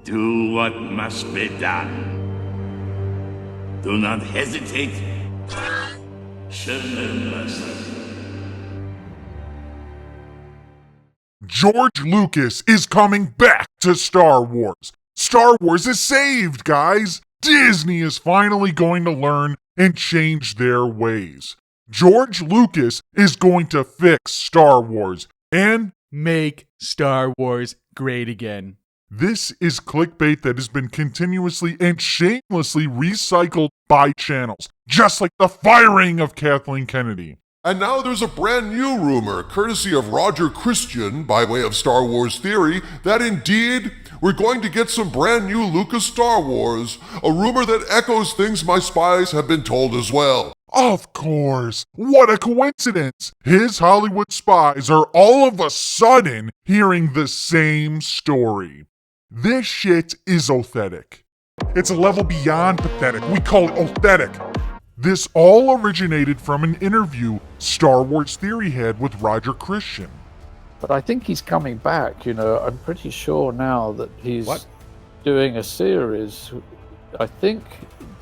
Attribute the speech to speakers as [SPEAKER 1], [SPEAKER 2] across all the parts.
[SPEAKER 1] Do what must be done. Do not hesitate. Show no mercy.
[SPEAKER 2] George Lucas is coming back to Star Wars. Star Wars is saved, guys. Disney is finally going to learn and change their ways. George Lucas is going to fix Star Wars and
[SPEAKER 3] make Star Wars great again.
[SPEAKER 2] This is clickbait that has been continuously and shamelessly recycled by channels, just like the firing of Kathleen Kennedy.
[SPEAKER 4] And now there's a brand new rumor, courtesy of Roger Christian, by way of Star Wars Theory, that indeed we're going to get some brand new Lucas Star Wars, a rumor that echoes things my spies have been told as well.
[SPEAKER 2] Of course! What a coincidence! His Hollywood spies are all of a sudden hearing the same story. This shit is othetic. It's a level beyond pathetic. We call it othetic. This all originated from an interview Star Wars Theory had with Roger Christian.
[SPEAKER 5] But I think he's coming back, I'm pretty sure now that he's doing a series. I think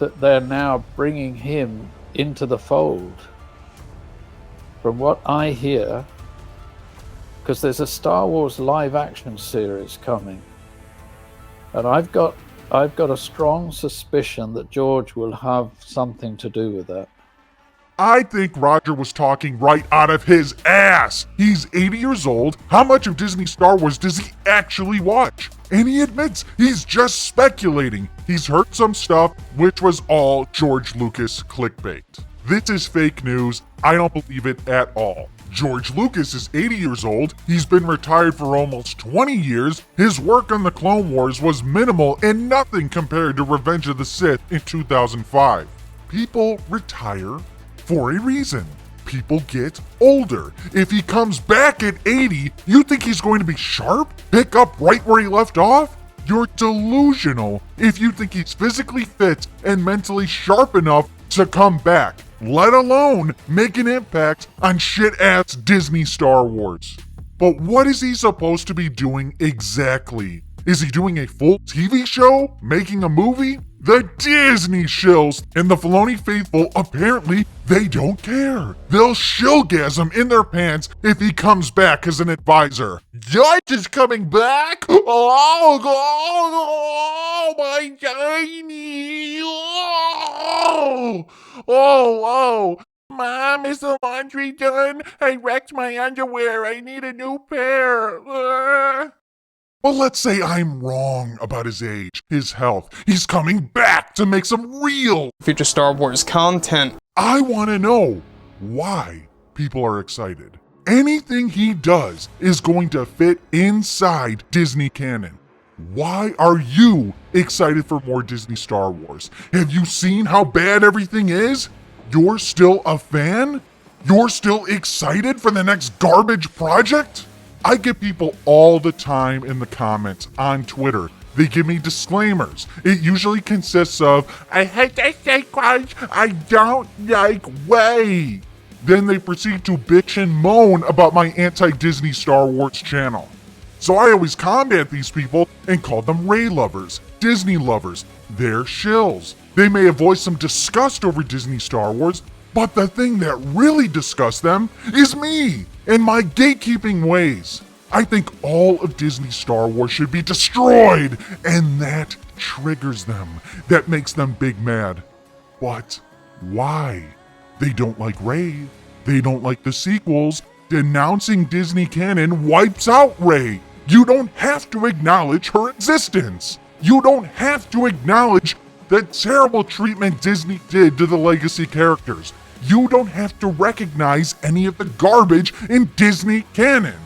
[SPEAKER 5] that they're now bringing him into the fold. From what I hear, because there's a Star Wars live action series coming. And I've got a strong suspicion that George will have something to do with that.
[SPEAKER 2] I think Roger was talking right out of his ass. He's 80 years old. How much of Disney Star Wars does he actually watch? And he admits he's just speculating. He's heard some stuff, which was all George Lucas clickbait. This is fake news. I don't believe it at all. George Lucas is 80 years old. He's been retired for almost 20 years. His work on the Clone Wars was minimal and nothing compared to Revenge of the Sith in 2005. People retire for a reason. People get older. If he comes back at 80, you think he's going to be sharp? Pick up right where he left off? You're delusional if you think he's physically fit and mentally sharp enough to come back, let alone make an impact on shit-ass Disney Star Wars. But what is he supposed to be doing exactly? Is he doing a full TV show? Making a movie? The Disney shills and the Filoni faithful, apparently, they don't care. They'll shillgasm in their pants if he comes back as an advisor. George is coming back? Oh, my tiny. Oh. Mom, is the laundry done? I wrecked my underwear. I need a new pair. Well, let's say I'm wrong about his age, his health. He's coming back to make some real
[SPEAKER 6] future Star Wars content.
[SPEAKER 2] I want to know why people are excited. Anything he does is going to fit inside Disney canon. Why are you excited for more Disney Star Wars? Have you seen how bad everything is? You're still a fan? You're still excited for the next garbage project? I get people all the time in the comments on Twitter. They give me disclaimers. It usually consists of, I hate this sequence, I don't like Rey. Then they proceed to bitch and moan about my anti-Disney Star Wars channel. So I always combat these people and call them Rey lovers, Disney lovers. They're shills. They may have voiced some disgust over Disney Star Wars, but the thing that really disgusts them is me and my gatekeeping ways. I think all of Disney Star Wars should be destroyed, and that triggers them. That makes them big mad. But why? They don't like Rey. They don't like the sequels. Denouncing Disney canon wipes out Rey. You don't have to acknowledge her existence. You don't have to acknowledge the terrible treatment Disney did to the legacy characters. You don't have to recognize any of the garbage in Disney canon.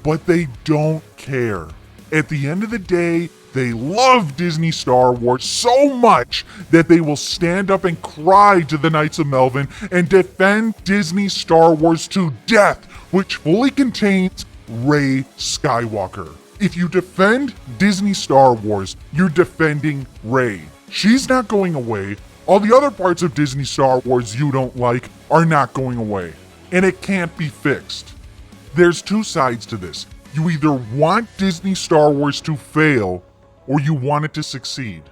[SPEAKER 2] But they don't care. At the end of the day, they love Disney Star Wars so much that they will stand up and cry to the Knights of Melvin and defend Disney Star Wars to death, which fully contains Rey Skywalker. If you defend Disney Star Wars, you're defending Rey. She's not going away. All the other parts of Disney Star Wars you don't like are not going away. And it can't be fixed. There's two sides to this. You either want Disney Star Wars to fail, or you want it to succeed.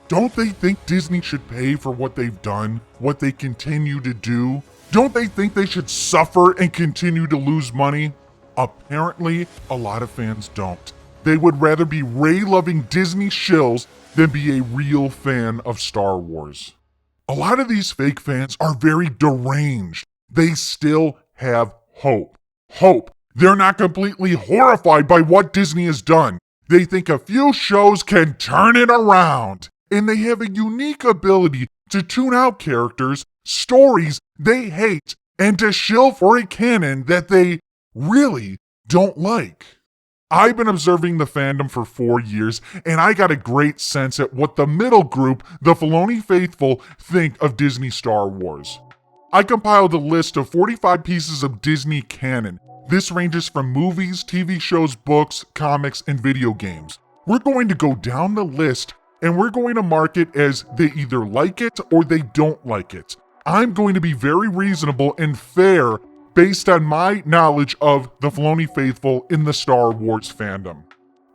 [SPEAKER 2] Don't they think Disney should pay for what they've done, what they continue to do? Don't they think they should suffer and continue to lose money? Apparently, a lot of fans don't. They would rather be Ray-loving Disney shills than be a real fan of Star Wars. A lot of these fake fans are very deranged. They still have hope. Hope. They're not completely horrified by what Disney has done. They think a few shows can turn it around. And they have a unique ability to tune out characters, stories they hate, and to shill for a canon that they really don't like. I've been observing the fandom for 4 years, and I got a great sense at what the middle group, the Filoni faithful, think of Disney Star Wars. I compiled a list of 45 pieces of Disney canon. This ranges from movies, TV shows, books, comics, and video games. We're going to go down the list, and we're going to mark it as they either like it or they don't like it. I'm going to be very reasonable and fair based on my knowledge of the Filoni faithful in the Star Wars fandom.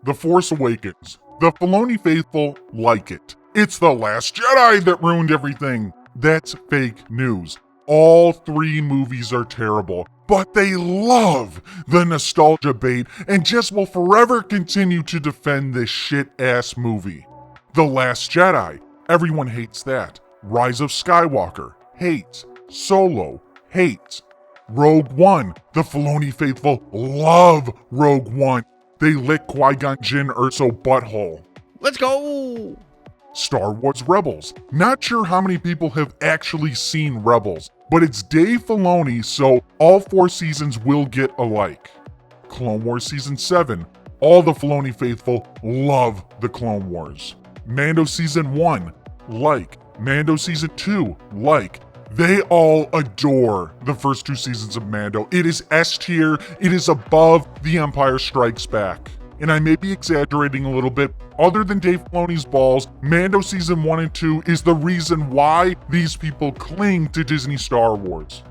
[SPEAKER 2] The Force Awakens. The Filoni faithful like it. It's The Last Jedi that ruined everything. That's fake news. All 3 movies are terrible, but they love the nostalgia bait and just will forever continue to defend this shit-ass movie. The Last Jedi. Everyone hates that. Rise of Skywalker. Hates. Solo. Hates. Rogue One. The Filoni faithful love Rogue One. They lick Qui-Gon Jinn Erso butthole.
[SPEAKER 3] Let's go!
[SPEAKER 2] Star Wars Rebels. Not sure how many people have actually seen Rebels, but it's Dave Filoni, so all 4 seasons will get a like. Clone Wars Season 7. All the Filoni faithful love the Clone Wars. Mando Season 1, like. Mando Season 2, like. They all adore the first 2 seasons of Mando. It is S tier, it is above The Empire Strikes Back. And I may be exaggerating a little bit. Other than Dave Filoni's balls, Mando Season 1 and 2 is the reason why these people cling to Disney Star Wars.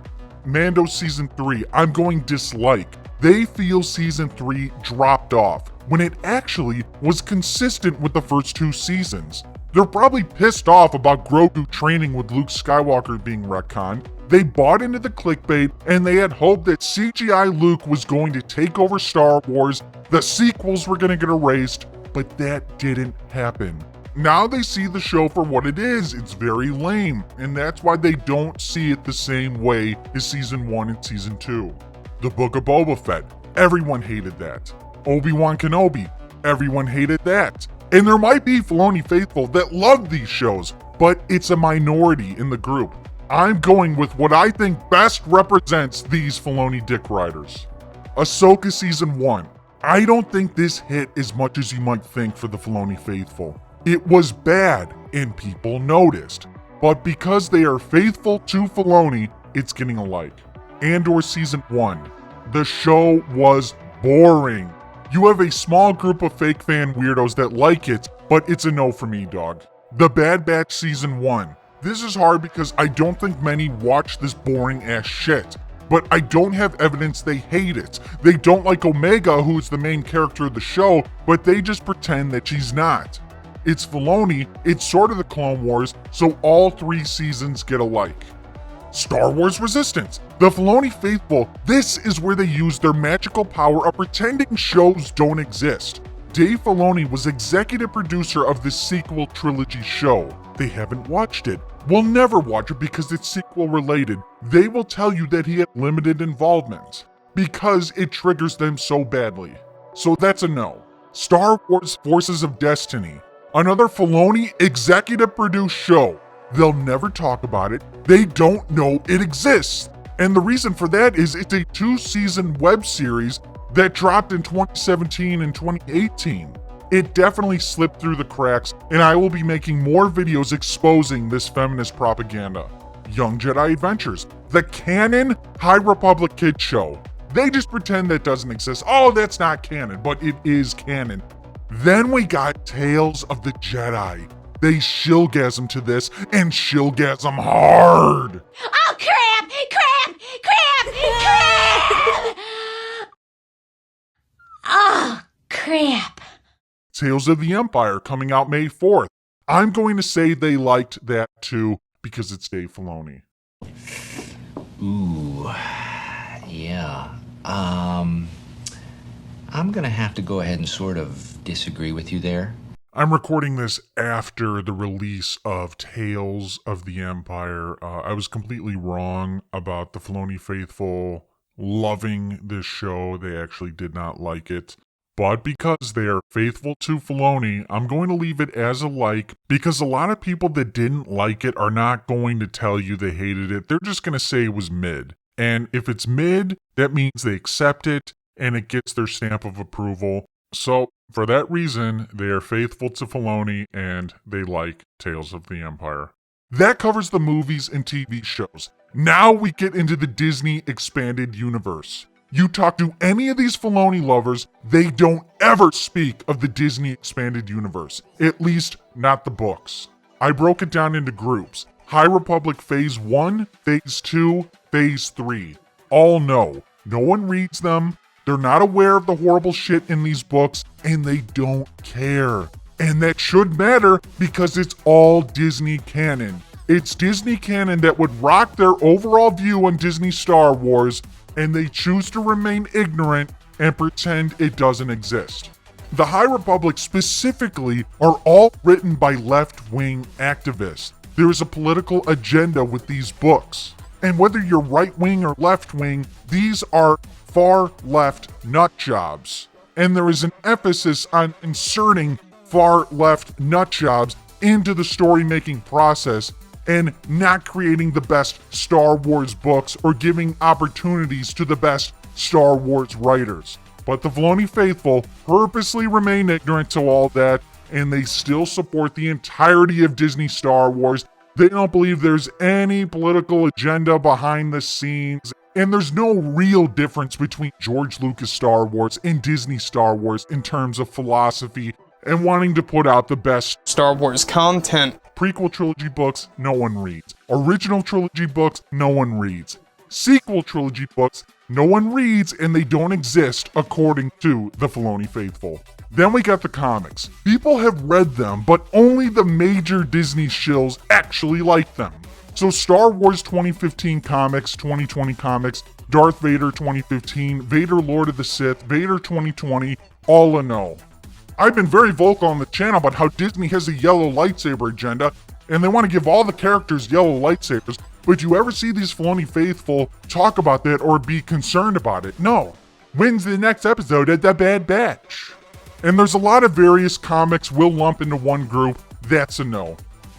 [SPEAKER 2] Mando Season 3, I'm going dislike. They feel Season 3 dropped off, when it actually was consistent with the first 2 seasons. They're probably pissed off about Grogu training with Luke Skywalker being retconned. They bought into the clickbait, and they had hoped that CGI Luke was going to take over Star Wars, the sequels were going to get erased, but that didn't happen. Now they see the show for what it is. It's very lame, and that's why they don't see it the same way as Season 1 and Season 2. The Book of Boba Fett. Everyone hated that. Obi-Wan Kenobi. Everyone hated that. And there might be Filoni faithful that love these shows, but it's a minority in the group. I'm going with what I think best represents these Filoni dick riders. Ahsoka Season 1. I don't think this hit as much as you might think for the Filoni faithful. It was bad, and people noticed. But because they are faithful to Filoni, it's getting a like. Andor Season 1. The show was boring. You have a small group of fake fan weirdos that like it, but it's a no for me, dog. The Bad Batch Season 1. This is hard because I don't think many watch this boring ass shit. But I don't have evidence they hate it. They don't like Omega, who's the main character of the show, but they just pretend that she's not. It's Filoni, it's sort of the Clone Wars, so all 3 seasons get a like. Star Wars Resistance. The Filoni faithful, this is where they use their magical power of pretending shows don't exist. Dave Filoni was executive producer of this sequel trilogy show. They haven't watched it, will never watch it because it's sequel related. They will tell you that he had limited involvement because it triggers them so badly. So that's a no. Star Wars Forces of Destiny. Another Filoni executive produced show. They'll never talk about it. They don't know it exists. And the reason for that is it's a 2-season web series that dropped in 2017 and 2018. It definitely slipped through the cracks, and I will be making more videos exposing this feminist propaganda. Young Jedi Adventures, the canon High Republic Kids show. They just pretend that doesn't exist. Oh, that's not canon, but it is canon. Then we got Tales of the Jedi. They shillgasm to this, and shillgasm hard.
[SPEAKER 7] Oh, crap! Crap! Crap! Crap! Oh, crap.
[SPEAKER 2] Tales of the Empire coming out May 4th. I'm going to say they liked that too because it's Dave Filoni.
[SPEAKER 8] Ooh, yeah. I'm gonna have to go ahead and sort of disagree with you there.
[SPEAKER 2] I'm recording this after the release of Tales of the Empire. I was completely wrong about the Filoni faithful loving this show. They actually did not like it. But because they are faithful to Filoni, I'm going to leave it as a like, because a lot of people that didn't like it are not going to tell you they hated it. They're just going to say it was mid. And if it's mid, that means they accept it and it gets their stamp of approval. So for that reason, they are faithful to Filoni and they like Tales of the Empire. That covers the movies and TV shows. Now we get into the Disney expanded universe. You talk to any of these Filoni lovers, they don't ever speak of the Disney expanded universe. At least not the books. I broke it down into groups. High Republic Phase 1, Phase 2, Phase 3. All no. No one reads them. They're not aware of the horrible shit in these books, and they don't care. And that should matter because it's all Disney canon. It's Disney canon that would rock their overall view on Disney Star Wars, and they choose to remain ignorant and pretend it doesn't exist. The High Republic specifically are all written by left-wing activists. There is a political agenda with these books. And whether you're right-wing or left-wing, these are far-left nut jobs. And there is an emphasis on inserting far-left nut jobs into the story-making process and not creating the best Star Wars books or giving opportunities to the best Star Wars writers. But the Filoni faithful purposely remain ignorant to all that, and they still support the entirety of Disney Star Wars. They don't believe there's any political agenda behind the scenes, and there's no real difference between George Lucas Star Wars and Disney Star Wars in terms of philosophy and wanting to put out the best
[SPEAKER 6] Star Wars content.
[SPEAKER 2] Prequel trilogy books, no one reads. Original trilogy books, no one reads. Sequel trilogy books, no one reads, and they don't exist according to the Filoni faithful. Then we got the comics. People have read them, but only the major Disney shills actually like them. So Star Wars 2015 comics, 2020 comics, Darth Vader 2015, Vader Lord of the Sith, Vader 2020, all a no. I've been very vocal on the channel about how Disney has a yellow lightsaber agenda, and they want to give all the characters yellow lightsabers, but do you ever see these Filoni faithful talk about that or be concerned about it? No. When's the next episode of The Bad Batch? And there's a lot of various comics we'll lump into one group, that's a no.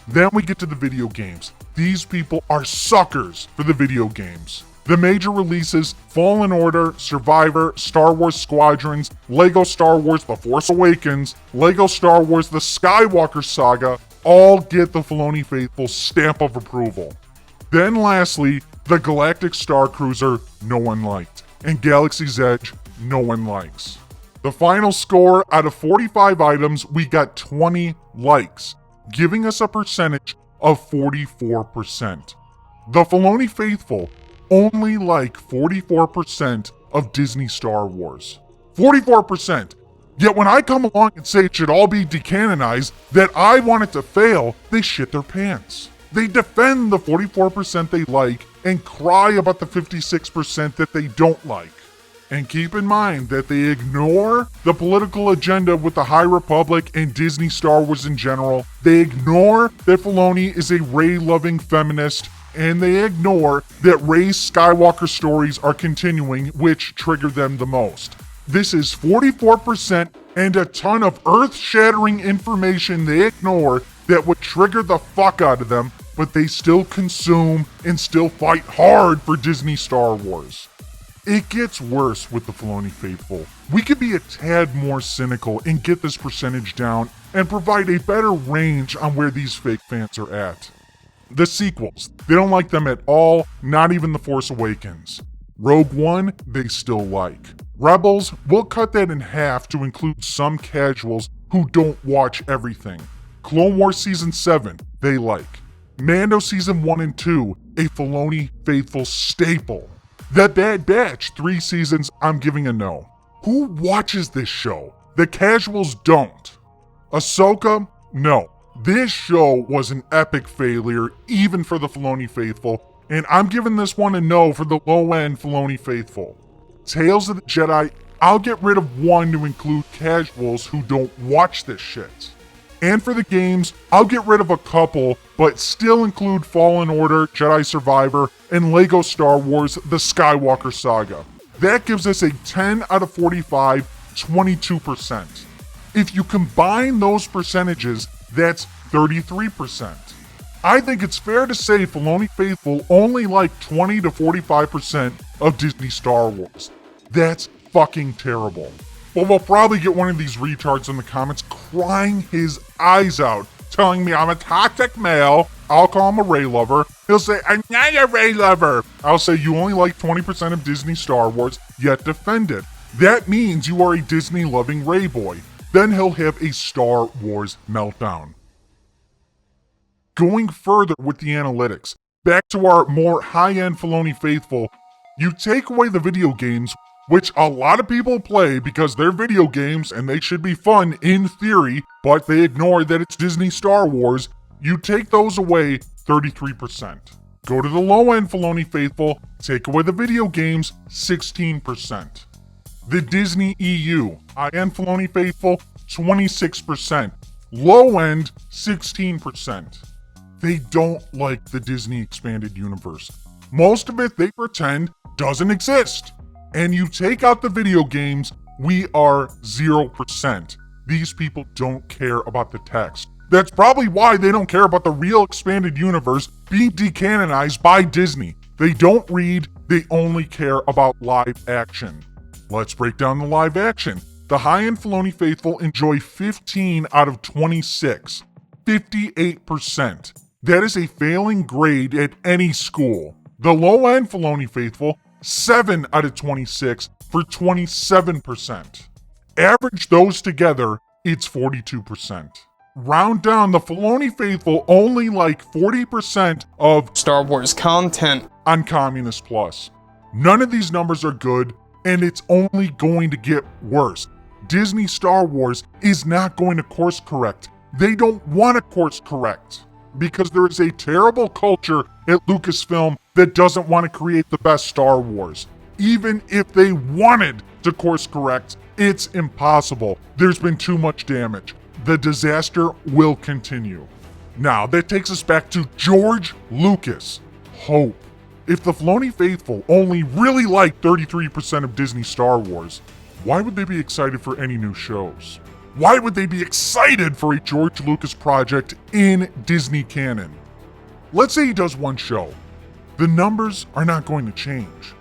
[SPEAKER 2] Then we get to the video games. These people are suckers for the video games. The major releases, Fallen Order, Survivor, Star Wars Squadrons, LEGO Star Wars The Force Awakens, LEGO Star Wars The Skywalker Saga, all get the Filoni faithful stamp of approval. Then lastly, the Galactic Star Cruiser, no one liked, and Galaxy's Edge, no one likes. The final score, out of 45 items, we got 20 likes, giving us a percentage of 44%. The Filoni faithful only like 44% of Disney Star Wars. 44%! Yet when I come along and say it should all be decanonized, that I want it to fail, they shit their pants. They defend the 44% they like and cry about the 56% that they don't like. And keep in mind that they ignore the political agenda with the High Republic and Disney Star Wars in general. They ignore that Filoni is a Rey-loving feminist, and they ignore that Rey's Skywalker stories are continuing, which trigger them the most. This is 44% and a ton of earth-shattering information they ignore that would trigger the fuck out of them, but they still consume and still fight hard for Disney Star Wars. It gets worse with the Filoni faithful. We could be a tad more cynical and get this percentage down and provide a better range on where these fake fans are at. The sequels, they don't like them at all, not even The Force Awakens. Rogue One, they still like. Rebels, we'll cut that in half to include some casuals who don't watch everything. Clone Wars Season 7, they like. Mando Season 1 and 2, a Filoni faithful staple. The Bad Batch, 3 seasons, I'm giving a no. Who watches this show? The casuals don't. Ahsoka? No. This show was an epic failure, even for the Filoni faithful, and I'm giving this one a no for the low-end Filoni faithful. Tales of the Jedi, I'll get rid of one to include casuals who don't watch this shit. And for the games, I'll get rid of a couple, but still include Fallen Order, Jedi Survivor, and LEGO Star Wars The Skywalker Saga. That gives us a 10 out of 45, 22%. If you combine those percentages, that's 33%. I think it's fair to say Filoni faithful only like 20 to 45% of Disney Star Wars. That's fucking terrible. But we'll probably get one of these retards in the comments crying his eyes out, telling me I'm a toxic male. I'll call him a Rey lover. He'll say, I'm not a Rey lover. I'll say, you only like 20% of Disney Star Wars, yet defend it. That means you are a Disney-loving Rey boy. Then he'll have a Star Wars meltdown. Going further with the analytics, back to our more high-end Filoni faithful, you take away the video games, which a lot of people play because they're video games and they should be fun in theory, but they ignore that it's Disney Star Wars. You take those away, 33%. Go to the low-end Filoni faithful, take away the video games, 16%. The Disney EU, high-end Filoni faithful, 26%. Low-end, 16%. They don't like the Disney expanded universe. Most of it they pretend doesn't exist. And you take out the video games, we are 0%. These people don't care about the text. That's probably why they don't care about the real expanded universe being decanonized by Disney. They don't read, they only care about live action. Let's break down the live action. The high-end Filoni faithful enjoy 15 out of 26, 58%. That is a failing grade at any school. The low-end Filoni faithful, 7 out of 26 for 27%. Average those together, it's 42%. Round down, the Filoni faithful only like 40% of
[SPEAKER 6] Star Wars content
[SPEAKER 2] on Communist Plus. None of these numbers are good, and it's only going to get worse. Disney Star Wars is not going to course correct. They don't want to course correct because there is a terrible culture at Lucasfilm that doesn't want to create the best Star Wars. Even if they wanted to course correct, it's impossible. There's been too much damage. The disaster will continue. Now, that takes us back to George Lucas. Hope. If the Filoni faithful only really like 33% of Disney Star Wars, why would they be excited for any new shows? Why would they be excited for a George Lucas project in Disney canon? Let's say he does one show. The numbers are not going to change.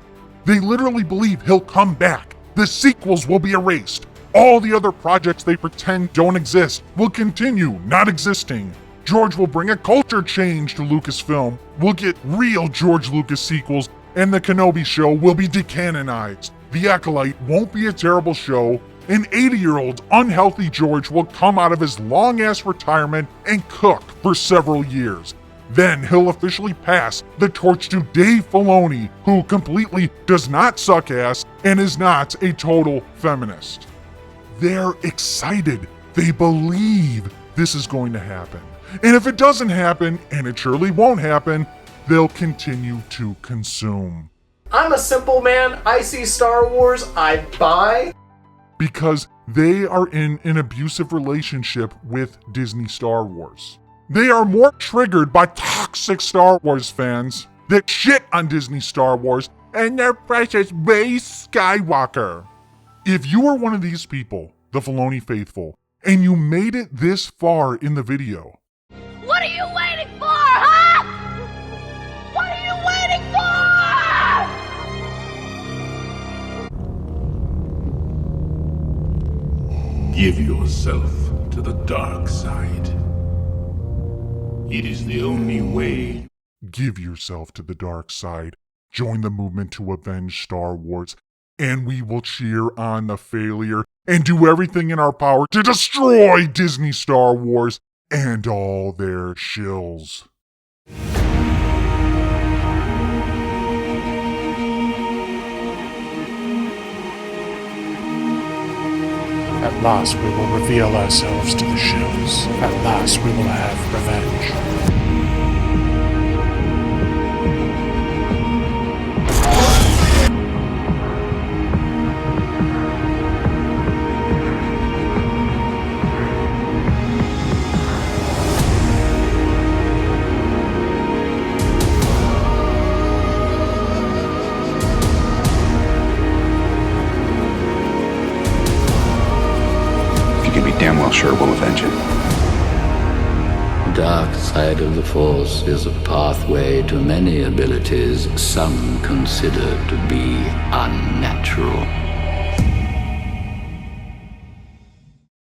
[SPEAKER 2] They literally believe he'll come back. The sequels will be erased. All the other projects they pretend don't exist will continue not existing. George will bring a culture change to Lucasfilm. We'll get real George Lucas sequels, and the Kenobi show will be decanonized. The Acolyte won't be a terrible show. An 80-year-old unhealthy George will come out of his long-ass retirement and cook for several years. Then he'll officially pass the torch to Dave Filoni, who completely does not suck ass and is not a total feminist. They're excited. They believe this is going to happen. And if it doesn't happen, and it surely won't happen, they'll continue to consume.
[SPEAKER 9] I'm a simple man. I see Star Wars, I buy.
[SPEAKER 2] Because they are in an abusive relationship with Disney Star Wars. They are more triggered by toxic Star Wars fans that shit on Disney Star Wars and their precious Rey Skywalker. If you are one of these people, the Filoni faithful, and you made it this far in the video,
[SPEAKER 7] What are you waiting for, huh? What are you waiting for?
[SPEAKER 1] Give yourself to the dark side. It is the only way.
[SPEAKER 2] give yourself to the dark side, join the movement to avenge Star Wars, and we will cheer on the failure and do everything in our power to destroy Disney Star Wars and all their shills.
[SPEAKER 10] At last we will reveal ourselves to the shadows. At last we will have revenge.
[SPEAKER 11] Damn well sure we'll avenge it.
[SPEAKER 12] The dark side of the Force is a pathway to many abilities some consider to be unnatural.